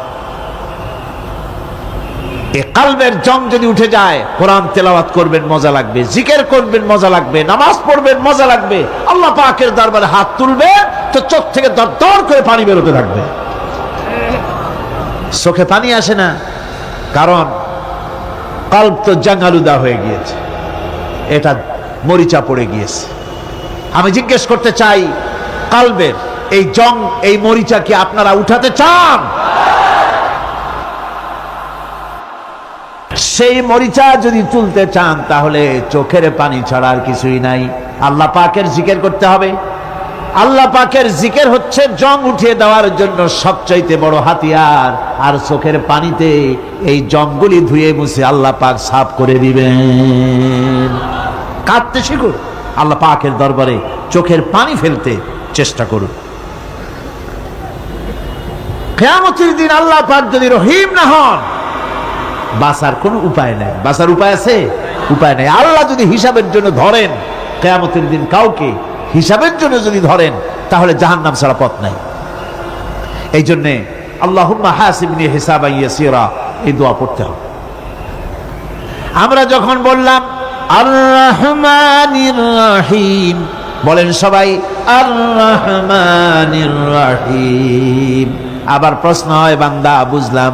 এই কলবের জং যদি উঠে যায়, কোরআন তেলাওয়াত করবেন মজা লাগবে, জিকির করবেন মজা লাগবে, নামাজ পড়বেন মজা লাগবে, আল্লাহ পাকের দরবারে হাত তুলবে তো চোখ থেকে দরদর করে পানি বেরোতে থাকবে। চোখে পানি আসে না, কারণ কলব তো জাঙ্গালুদা হয়ে গিয়েছে, এটা মরিচা পড়ে গিয়েছে। আমি জিজ্ঞেস করতে চাই, কলবের এই জং, এই মরিচা কি আপনারা উঠাতে চান? সেই মরিচা যদি তুলতে চান, তাহলে চোখের পানি ছাড়া আর কিছুই নাই, আল্লাহ পাকের জিকির করতে হবে। আল্লাহ পাকের জিকির হচ্ছে জং উঠিয়ে দেওয়ার জন্য সবচাইতে বড় হাতিয়ার। আর চোখের পানিতে এই জংগুলি ধুয়ে মুছে আল্লাহ পাক সাফ করে দিবেন। কাঁদতে শিখুন, আল্লাহ পাকের দরবারে চোখের পানি ফেলতে চেষ্টা করুন। কিয়ামতের দিন আল্লাহ পাক যদি রহিম না হন, বাঁচার কোনো উপায় নাই। বাঁচার উপায় আছে? উপায় নাই। আল্লাহ যদি হিসাবের জন্য ধরেন কিয়ামতের দিন কাউকে, হিসাবের জন্য যদি ধরেন, তাহলে জাহান্নাম ছাড়া পথ নাই। এই জন্যে আল্লাহুম্মা হাসিবনি হিসাবান ইয়াসীরা, এই দোয়া পড়তে হবে। আমরা যখন বললাম আর রহমানির রহিম, বলেন সবাই আর রহমানির রহিম। আবার প্রশ্ন হয়, বান্দা বুঝলাম,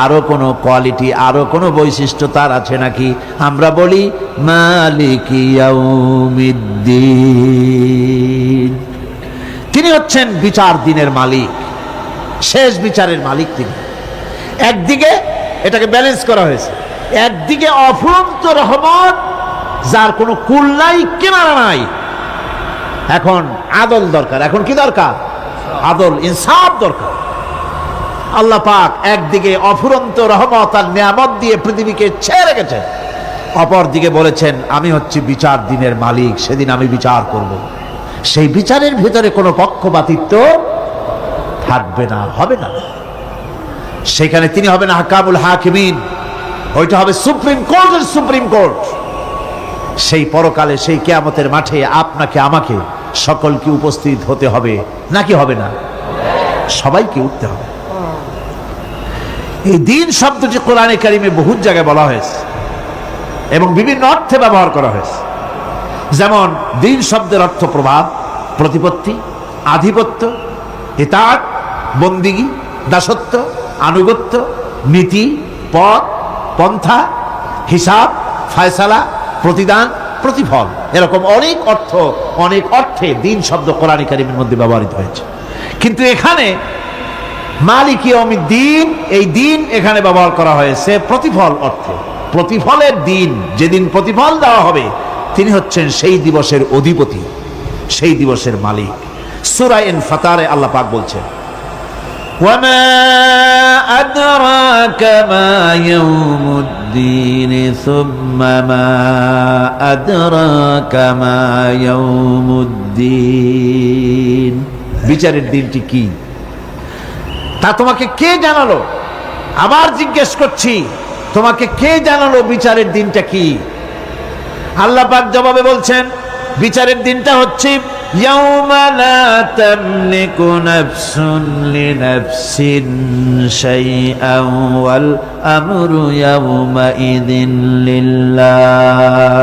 আরো কোনো কোয়ালিটি, আরো কোনো বৈশিষ্ট্য তার আছে নাকি? আমরা বলি মালিকি ইয়াউমিদ্দিন, তিনি হচ্ছেন বিচার দিনের মালিক, শেষ বিচারের মালিক তিনি। একদিকে এটাকে ব্যালেন্স করা হয়েছে, একদিকে অফুরন্ত রহমত, যার কোনো কুল নাই, কিনারা নাই। এখন আদল দরকার। এখন কি দরকার? আদল, ইনসাফ দরকার। আল্লাহ পাক একদিকে অফুরন্ত রহমত আর নিয়ামত দিয়ে পৃথিবীকে ছেড়ে রেখেছেন, অপর দিকে বলেছেন আমি হচ্ছি বিচার দিনের মালিক, সেদিন আমি বিচার করব। সেই বিচারের ভিতরে কোনো পক্ষপাতিত্ব থাকবে না, হবে না। সেখানে তিনি হবেন আহকামুল হাকিমিন, ওইটা হবে সুপ্রিম কোর্টের সুপ্রিম কোর্ট। সেই পরকালে, সেই কিয়ামতের মাঠে আপনাকে আমাকে সকলকে উপস্থিত হতে হবে, নাকি হবে না? সবাইকে উঠতে হবে। এই দিন শব্দটি কোরআনে কারিমে বহু জায়গায় বলা হয়েছে এবং বিভিন্ন অর্থে ব্যবহার করা হয়েছে। যেমন দিন শব্দের অর্থ প্রভাব, প্রতিপত্তি, আধিপত্য, ইতাআত, বন্দিগি, দাসত্ব, আনুগত্য, নীতি, পথ, পন্থা, হিসাব, ফায়সালা, প্রতিদান, প্রতিফল, এরকম অনেক অর্থ, অনেক অর্থে দিন শব্দ কোরআনে কারিমের মধ্যে ব্যবহৃত হয়েছে। কিন্তু এখানে মালিক ইয়াউমিদ্দিন, এই দিন এখানে ব্যবহার করা হয়েছে প্রতিফল অর্থে। প্রতিফলের দিন, যেদিন প্রতিফল দেওয়া হবে, তিনি হচ্ছেন সেই দিবসের অধিপতি, সেই দিবসের মালিক। সূরা ইনফিতারে আল্লাহ পাক বলছেন ওয়ামা আদরাকা মা ইয়াউমুদ্দিন সুম্মা মা আদরাকা মা ইয়াউমুদ্দিন, বিচারের দিনটি কি তা তোমাকে কে জানালো? আবার জিজ্ঞেস করছি, তোমাকে কে জানালো বিচারের দিনটা কি? আল্লাহ পাক জবাবে বলছেন বিচারের দিনটা হচ্ছে ইয়াউমা লা তামলিকু নাফসুন লিনাফসিন শাইআন ওয়াল আমরু ইয়াউমা ইযিন লিল্লাহ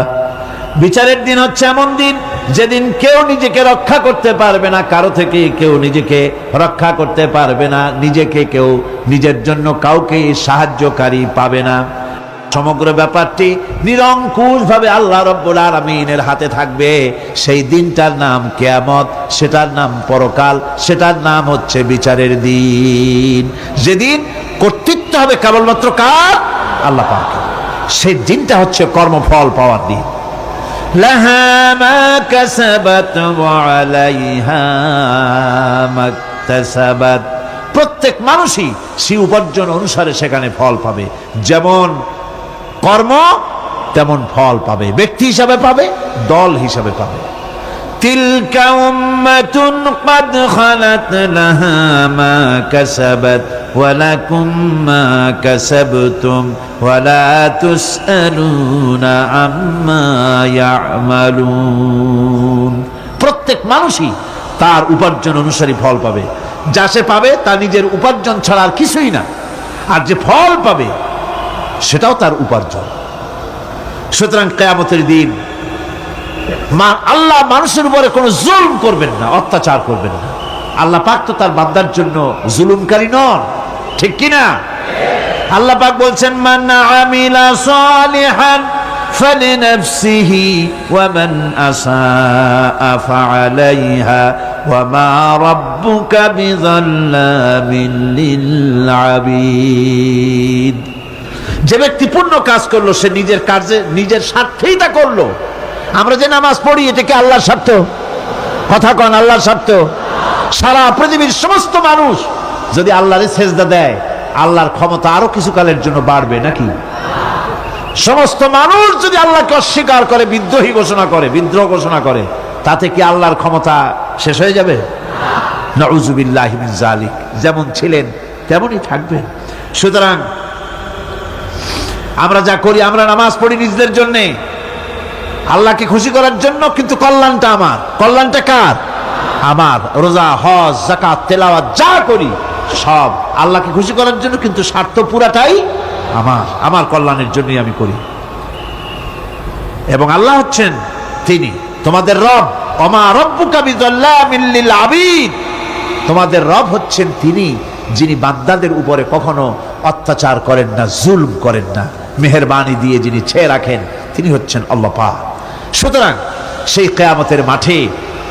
বিচারের দিন হচ্ছে এমন দিন যেদিন কেউ নিজেকে রক্ষা করতে পারবে না, কারো থেকে কেউ নিজেকে রক্ষা করতে পারবে না, নিজেকে কেউ নিজের জন্য কাউকে সাহায্যকারী পাবে না। সমগ্র ব্যাপারটি নিরঙ্কুশ ভাবে আল্লাহ রাব্বুল আলামিনের হাতে থাকবে। সেই দিনটার নাম কিয়ামত, সেটার নাম পরকাল, সেটার নাম হচ্ছে বিচারের দিন। যেদিন কর্তৃত্ব হবে কেবলমাত্র কার? আল্লাহ পাকের। সেই দিনটা হচ্ছে কর্মফল পাওয়ার দিন। লাহা মা কাসাবাত ওয়া আলাইহা মাকতাসাবাত। প্রত্যেক মানুষই সেই উপার্জন অনুসারে সেখানে ফল পাবে। যেমন কর্ম তেমন ফল পাবে, ব্যক্তি হিসাবে পাবে, দল হিসাবে পাবে। তিলকা উম্মাতুন ক্বাদ খালাত লাহা মা কাসাবাত ওয়া লাকুম মা কাসাবতুম ওয়া লা তুসআলুনা আম্মা ইয়ামালুন। প্রত্যেক মানুষই তার উপার্জন অনুসারী ফল পাবে। যা সে পাবে তা নিজের উপার্জন ছাড়া আর কিছুই না, আর যে ফল পাবে সেটাও তার উপার্জন। সুতরাং কিয়ামতের দিন আল্লাহ মানুষের উপরে কোনো জুলম করবেন না, অত্যাচার করবেন না। আল্লাহ পাক তো তার বান্দার জন্য জুলুমকারী নন, ঠিক কিনা? আল্লাহ পাক বলছেন, মান আমিলা সালিহান ফালিনাফসিহি ওয়া মান আসাআ ফাআলাইহা ওয়া মা রাব্বুকা বিযাল্লামিন লিল আবিদ। যে ব্যক্তি পূর্ণ কাজ করলো সে নিজের কাজে নিজের স্বার্থেই তা করলো। আমরা যে নামাজ পড়ি এটা কি আল্লাহর স্বার্থ? কথা কন, আল্লাহর স্বার্থ? সারা পৃথিবীর সমস্ত মানুষ যদি আল্লাহরে সেজদা দেয়, আল্লাহর ক্ষমতা আরো কিছু কালের জন্য বাড়বে নাকি? সমস্ত মানুষ যদি আল্লাহকে অস্বীকার করে, বিদ্রোহী ঘোষণা করে, বিদ্রোহ ঘোষণা করে, তাতে কি আল্লাহর ক্ষমতা শেষ হয়ে যাবে? নাউযুবিল্লাহি মিন যালিক। যেমন ছিলেন তেমনই থাকবেন। সুতরাং আমরা যা করি, আমরা নামাজ পড়ি নিজেদের জন্য, আল্লাহকে খুশি করার জন্য, কিন্তু কল্যাণটা আমার। কল্যাণটা কার? আমার। রোজা, হজ, যাকাত, তেলাওয়াত যা করি সব আল্লাহকে খুশি করার জন্য, কিন্তু স্বার্থ পুরাটাই আমার। আমার কল্যাণের জন্যই আমি করি। এবং আল্লাহ হচ্ছেন তিনি তোমাদের রব। ওমা রাব্বুকা বিযাল্লামিন লিল আবিদ। তোমাদের রব হচ্ছেন তিনি যিনি বান্দাদের উপরে কখনো অত্যাচার করেন না, জুলম করেন না, মেহেরবানি দিয়ে যিনি ছেয়ে রাখেন, তিনি হচ্ছেন আল্লাহ পাক। সুতরাং সেই কিয়ামতের মাঠে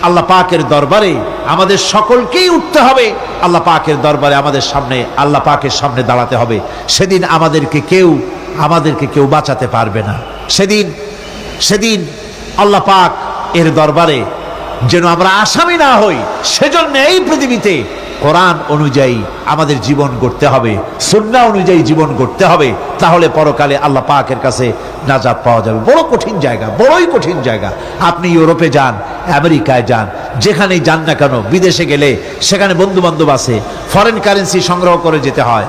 আল্লাহ পাকের দরবারে আমাদের সকলকেই উঠতে হবে। আল্লাহ পাকের দরবারে আমাদের সামনে, আল্লাহ পাকের সামনে দাঁড়াতে হবে। সেদিন আমাদেরকে কেউ বাঁচাতে পারবে না। সেদিন আল্লাহ পাক এর দরবারে যেন আমরা আসামি না হই, সেজন্য এই পৃথিবীতে কোরআন অনুযায়ী আমাদের জীবন গড়তে হবে, সুন্নাহ অনুযায়ী জীবন গড়তে হবে। তাহলে পরকালে আল্লাহ পাকের কাছে নাজাত পাওয়া যাবে। বড় কঠিন জায়গা, বড়ই কঠিন জায়গা। আপনি ইউরোপে যান, আমেরিকায় যান, যেখানেই যান না কেন, বিদেশে গেলে সেখানে বন্ধু বান্ধব আছে, ফরেন কারেন্সি সংগ্রহ করে যেতে হয়।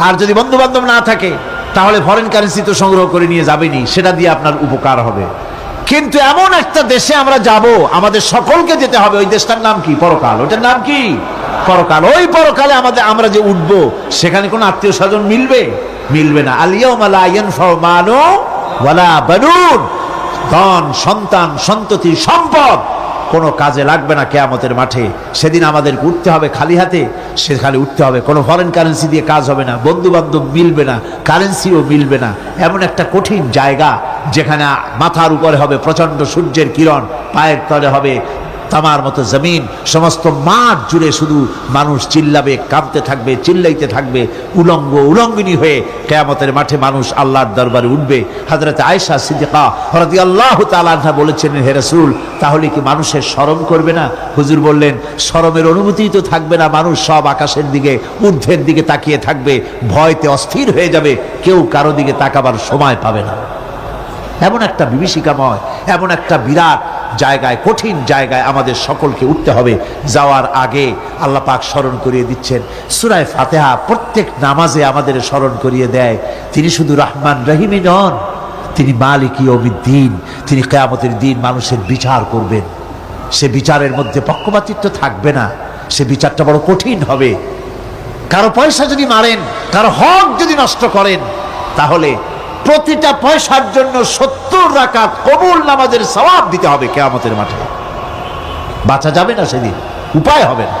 আর যদি বন্ধু বান্ধব না থাকে তাহলে ফরেন কারেন্সি তো সংগ্রহ করে নিয়ে যাবেনি, সেটা দিয়ে আপনার উপকার হবে। কিন্তু এমন একটা দেশে আমরা যাব, আমাদের সকলকে যেতে হবে। ওই দেশটার নাম কি? পরকাল। ওটার নাম কি? পরকাল। ওই পরকালে আমরা যে উঠবো, সেখানে কোনো আত্মীয় স্বজন মিলবে না। আল ইয়াউমা লা ইয়ানফাউ মালু ওয়ালা বানুন। ধন, সন্তান, সন্ততি, সম্পদ কোনো কাজে লাগবে না কিয়ামতের মাঠে। সেদিন আমাদের উঠতে হবে খালি হাতে। সেখানে উঠতে হবে, কোনো ফরেন কারেন্সি দিয়ে কাজ হবে না, বন্ধু বান্ধব মিলবে না, কারেন্সিও মিলবে না। এমন একটা কঠিন জায়গা যেখানে মাথার উপরে হবে প্রচন্ড সূর্যের কিরণ, পায়ের তলে হবে তামার মতো জমিন, সমস্ত মাঠ জুড়ে শুধু মানুষ চিল্লাবে, কাঁদতে থাকবে, চিল্লাইতে থাকবে, উলঙ্গিনী হয়ে কিয়ামতের মাঠে মানুষ আল্লাহর দরবারে উঠবে। হযরত আয়েশা সিদ্দিকা রাদিয়াল্লাহু তাআলা আনহা বলেছেন, হে রাসূল, তাহলে কি মানুষের শরম করবে না? হুজুর বললেন, শরমের অনুভূতি তো থাকবে না। মানুষ সব আকাশের দিকে, ঊর্ধ্বের দিকে তাকিয়ে থাকবে, ভয়তে অস্থির হয়ে যাবে, কেউ কারো দিকে তাকাবার সময় পাবে না। এমন একটা বিভীষিকাময়, এমন একটা বিরাট জায়গায়, কঠিন জায়গায় আমাদের সকলকে উঠতে হবে। যাওয়ার আগে আল্লাহ পাক স্মরণ করিয়ে দিচ্ছেন, সূরা ফাতিহা প্রত্যেক নামাজে আমাদের স্মরণ করিয়ে দেয়, তিনি শুধু রহমান রহিমই নন, তিনি মালিক ইয়াউমিদ্দিন। তিনি কিয়ামতের দিন মানুষের বিচার করবেন। সে বিচারের মধ্যে পক্ষপাতিত্ব থাকবে না। সে বিচারটা বড় কঠিন হবে। কারো পয়সা যদি মারেন, কারো হক যদি নষ্ট করেন, তাহলে প্রতিটা পয়সার জন্য 70 রাকাত কবুল নামাজের সওয়াব দিতে হবে কিয়ামতের মাঠে। বাঁচা যাবে না সেদিন, উপায় হবে না।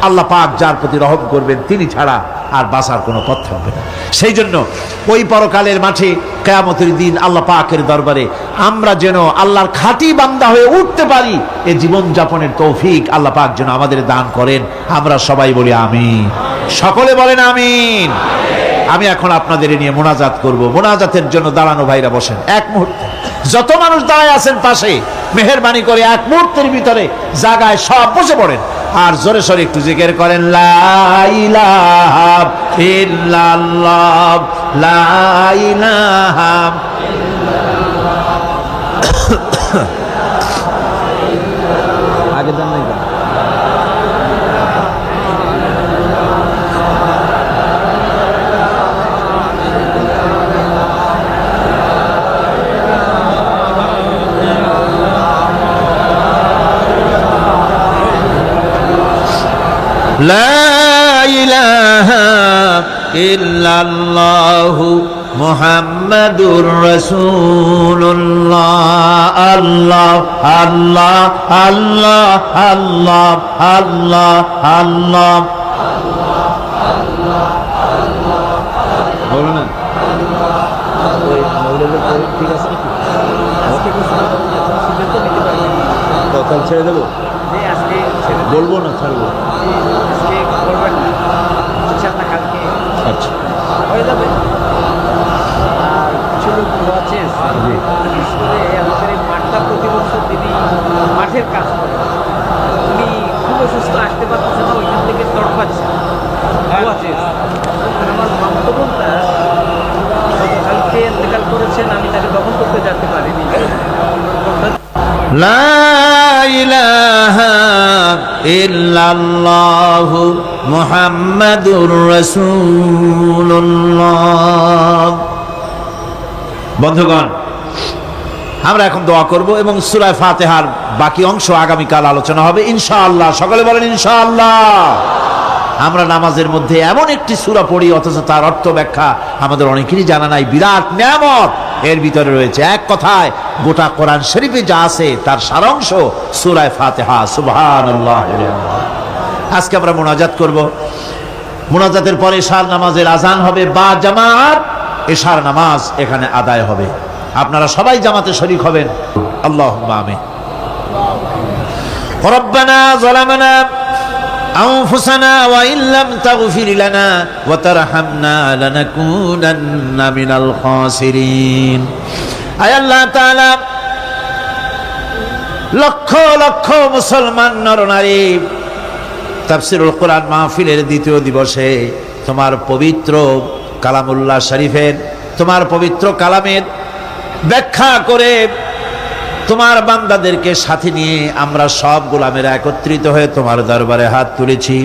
আল্লাহ পাক যার প্রতি রহম করবেন তিনি ছাড়া আর বাঁচার কোনো পথ থাকবে না। সেই জন্য ওই পরকালের মাঠে কিয়ামতের দিন আল্লাহ পাকের দরবারে আমরা যেন আল্লাহর খাঁটি বান্দা হয়ে উঠতে পারি, এই জীবন যাপনের তৌফিক আল্লাহ পাক যেন আমাদের দান করেন। আমরা সবাই বলি আমিন, সকলে বলেন আমিন। আমি এখন আপনাদের নিয়ে মোনাজাত করব। মোনাজাতের জন্য দাঁড়ানো ভাইরা বসেন এক মুহূর্তে। যত মানুষ দাঁড়ায় আছেন পাশে, মেহেরবানি করে এক মুহূর্তের ভিতরে জায়গায় সব বসে পড়েন আর জোরে সোরে একটু জিকির করেন লা ইলাহা ইল্লাল্লাহ, লা ইলাহা আগে দেন নাই লা ইলাহা ইল্লাল্লাহু মুহাম্মাদুর রাসূলুল্লাহ। আল্লাহ আল্লাহ আল্লাহ আল্লাহ আল্লাহ আল্লাহ বলো না, ঠিক আছে কথা ছেড়ে দেবো, বলবো না ছাড়বো, আচ্ছা হয়ে যাবে। আর কিছু লোক আছে আমাদের এই মাঠটা প্রতি বছর তিনি মাঠের কাজ করে, উনি খুব অসুস্থ, আসতে পারতেছে না, ওইখান থেকে তড়পাচ্ছে। আমার মামতো বোনটা গতকালকে ইন্তেকাল করেছেন, আমি তাকে দখল করতে যেতে পারিনি। লা ইলাহা ইল্লাল্লাহু মুহাম্মাদুর রাসূলুল্লাহ। বন্ধুগণ, আমরা এখন দোয়া করব এবং সূরা ফাতিহার বাকি অংশ আগামীকাল আলোচনা হবে ইনশাআল্লাহ। সকলে বলেন ইনশাআল্লাহ। আমরা নামাজের মধ্যে এমন একটি সূরা পড়ি অথচ তার অর্থ ব্যাখ্যা আমাদের অনেকেরই জানা নাই। বিরাট নিয়ামত এর ভিতরে রয়েছে। এক কথায় গোটা কোরআন শরীফে যা আছে তার সারাংশ সূরা ফাতিহা। সুবহানাল্লাহ। আজকে আমরা মুনাজাত করব। মুনাজাতের পরে এশার নামাজের আজান হবে বা জামাত এশার নামাজ এখানে আদায় হবে। আপনারা সবাই জামাতে শরীক হবেন। আল্লাহুম্মা আমিন। রব্বানা যালামনা أنفسنا وإن لم تغفر لنا وترحمنا لنكونن من الخاسرين। আয় আল্লাহ তাআলা, লক্ষ লক্ষ মুসলমান নরনারী তাফসীরুল কোরআন মাহফিলের দ্বিতীয় দিবসে তোমার পবিত্র কালামুল্লাহ শরীফের, তোমার পবিত্র কালামের ব্যাখ্যা করে তোমার বান্দাদেরকে সাথে নিয়ে আমরা সব গোলামেরা একত্রিত হয়ে তোমার দরবারে হাত তুলেছি।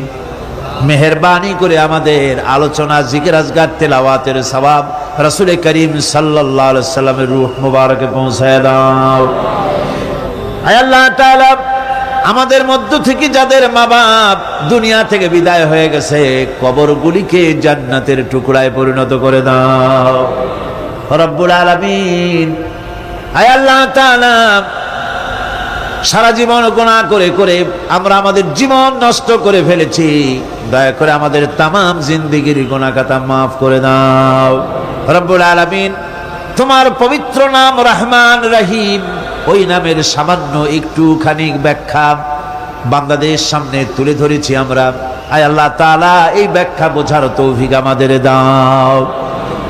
মেহেরবানি করে আমাদের আলোচনা, জিকির, আজকার, তেলাওয়াতের সওয়াব রাসূল করিম সাল্লাল্লাহু আলাইহি সাল্লামের রূহ মুবারকে পৌঁছায় দাও। আয় আল্লাহ তাআলা, আমাদের মধ্য থেকে যাদের মা বাপ দুনিয়া থেকে বিদায় হয়ে গেছে, কবরগুলিকে জান্নাতের টুকরায় পরিণত করে দাও রব্বুল আলামিন। আয় আল্লাহ তাআলা, সারা জীবন গুনাহ করে করে আমরা আমাদের জীবন নষ্ট করে ফেলেছি। দয়া করে আমাদের তামাম জিন্দেগির গুনাহ খাতা মাফ করে দাও রব্বুল আলামিন। তোমার পবিত্র নাম রহমান রহিম, ওই নামের সামান্য একটুখানি ব্যাখ্যা বান্দাদের সামনে তুলে ধরেছি আমরা। আয় আল্লাহ তাআলা, এই ব্যাখ্যা বোঝার তৌফিক আমাদের দাও।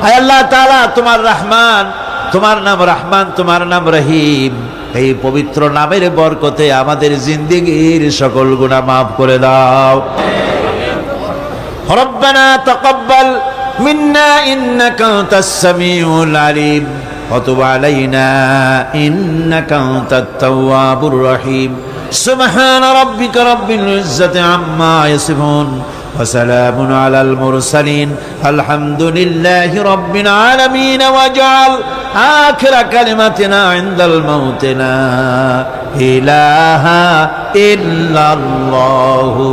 আয় আল্লাহ তাআলা, তোমার রহমান, তোমার নাম রহমান, তোমার নাম রহিম, এই পবিত্র নামের বরকতে আমাদের জিন্দেগির সকল গুনাহ মাফ করে দাও। রব্বানা তাকাব্বাল মিন্না ইন্নাকা আনতাস সামিউল আলিম ওয়া তুব আলাইনা ইন্নাকা আনতাত তাওয়াবুর রহিম। সুবহানা রাব্বিকা রাব্বিল ইজ্জাতি আম্মা ইয়াসিফুন ওয়া সালামুন আলাল মুরসালিন আলহামদুলিল্লাহি রাব্বিল আলামিন। ওয়াজআল আখিরা কালিমাতিনা ইনদাল মাউত লা ইলাহা ইল্লাল্লাহু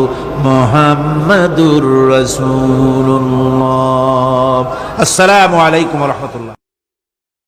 মুহাম্মাদুর রাসূলুল্লাহ। আসসালামু আলাইকুম ওয়া রাহমাতুল্লাহ।